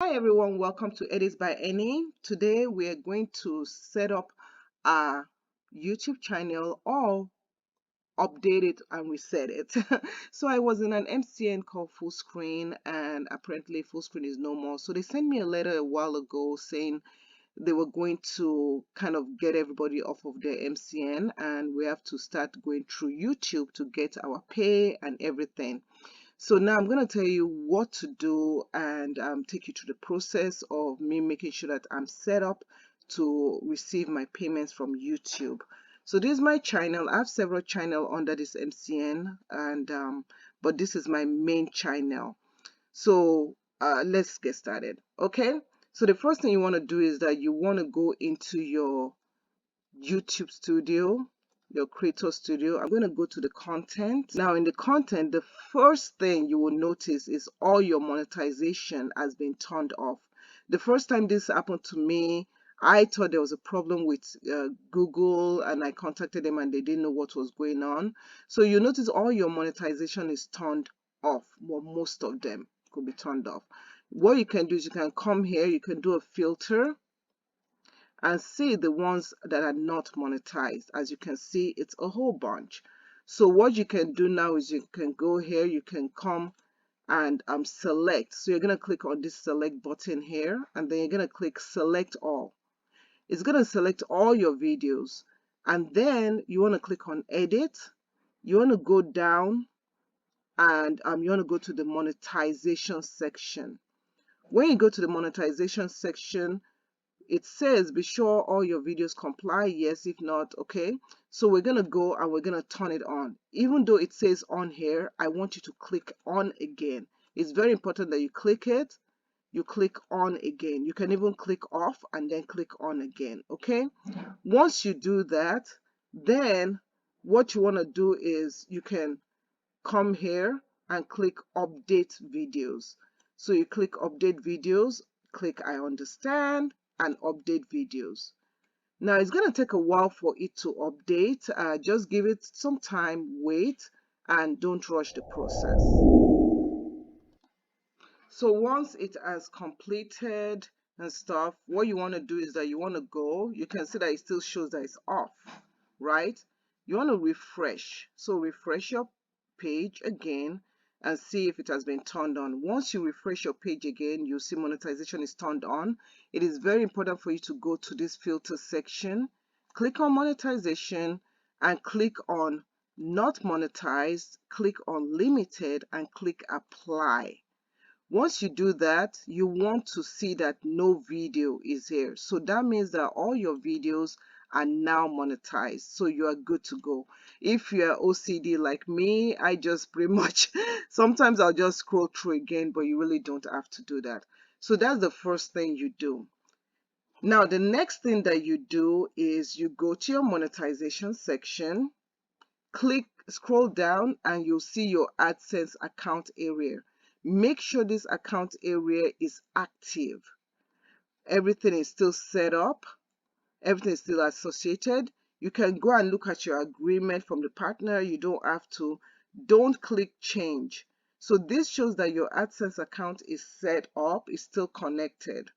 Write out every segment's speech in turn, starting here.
Hi everyone, welcome to Edits by Any. Today we are going to set up a YouTube channel or update it and reset it. So I was in an MCN called Full Screen, and apparently Full Screen is no more. So they sent me a letter a while ago saying they were going to kind of get everybody off of their MCN, and we have to start going through YouTube to get our pay and everything. So now I'm going to tell you what to do and take you through the process of me making sure that I'm set up to receive my payments from YouTube. So this is my channel. I have several channels under this MCN, and but this is my main channel. So let's get started. Okay. So the first thing you want to do is that you want to go into your YouTube studio, your creator studio. I'm going to go to the content. Now in the content, the first thing you will notice is all your monetization has been turned off. The first time this happened to me, I thought there was a problem with Google, and I contacted them and they didn't know what was going on. So you notice all your monetization is turned off. Well, most of them could be turned off. What you can do is you can come here, you can do a filter and see the ones that are not monetized. As you can see, it's a whole bunch. So what you can do now is you can go here, you can come and select. So you're going to click on this select button here, and then you're going to click select all. It's going to select all your videos, and then you want to click on edit. You want to go down, and you want to go to the monetization section. When you go to the monetization section, it says be sure all your videos comply. Yes, if not, okay. So we're going to go and we're going to turn it on. Even though it says on here, I want you to click on again. It's very important that you click it, you click on again. You can even click off and then click on again, okay. Once you do that, then what you want to do is you can come here and click update videos. So you click update videos, click I understand, and update videos. Now it's going to take a while for it to update. Just give it some time, wait, and don't rush the process. So once it has completed and stuff, what you want to do is that you want to go, you can see that it still shows that it's off, right? You want to refresh. So refresh your page again and see if it has been turned on. Once you refresh your page again, you'll see monetization is turned on. It is very important for you to go to this filter section, click on monetization, and click on not monetized, click on limited, and click apply. Once you do that, you want to see that no video is here. So that means that all your videos are now monetized. So you are good to go. If you're OCD like me, I just pretty much, sometimes I'll just scroll through again, but you really don't have to do that. So that's the first thing you do. Now, the next thing that you do is you go to your monetization section, scroll down, and you'll see your AdSense account area. Make sure this account area is active. Everything is still set up. Everything is still associated. You can go and look at your agreement from the partner. You don't have to. Don't click change. So this shows that your AdSense account is set up, is still connected.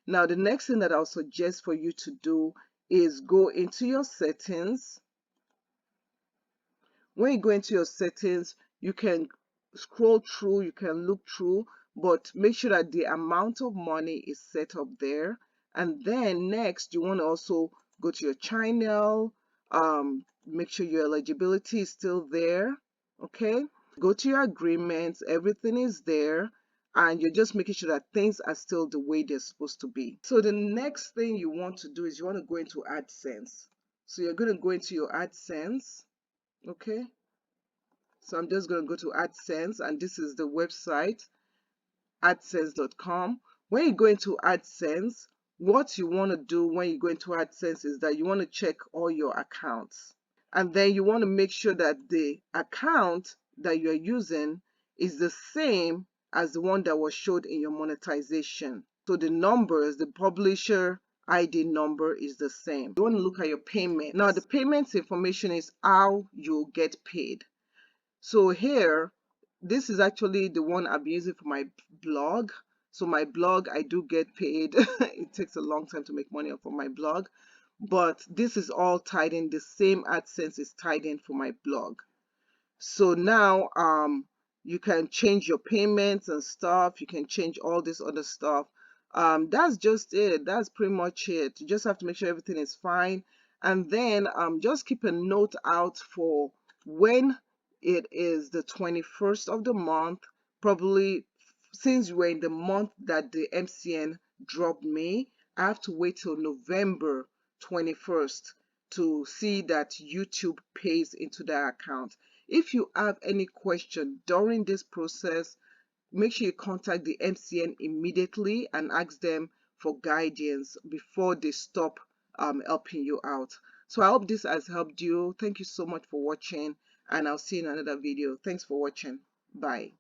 Now, the next thing that I'll suggest for you to do is go into your settings. When you go into your settings, you can scroll through, you can look through, but make sure that the amount of money is set up there. And then next, you want to also go to your channel, make sure your eligibility is still there, okay? Go to your agreements, everything is there, and you're just making sure that things are still the way they're supposed to be. So the next thing you want to do is you want to go into AdSense. So you're going to go into your AdSense. Okay, so I'm just going to go to AdSense, and this is the website, adsense.com. When you go into AdSense, what you want to do when you go into AdSense is that you want to check all your accounts, and then you want to make sure that the account that you're using is the same as the one that was showed in your monetization. So the numbers, the publisher ID number is the same. You want to look at your payment. Now the payments information is how you'll get paid. So here, this is actually the one I'm using for my blog. So my blog, I do get paid. It takes a long time to make money off of my blog, but this is all tied in. The same AdSense is tied in for my blog. So now you can change your payments and stuff. You can change all this other stuff. That's just it. That's pretty much it. You just have to make sure everything is fine. And then just keep a note out for when it is the 21st of the month. Probably since we're in the month that the MCN dropped me, I have to wait till November 21st to see that YouTube pays into that account. If you have any question during this process, make sure you contact the MCN immediately and ask them for guidance before they stop helping you out. So I hope this has helped you. Thank you so much for watching, and I'll see you in another video. Thanks for watching. Bye.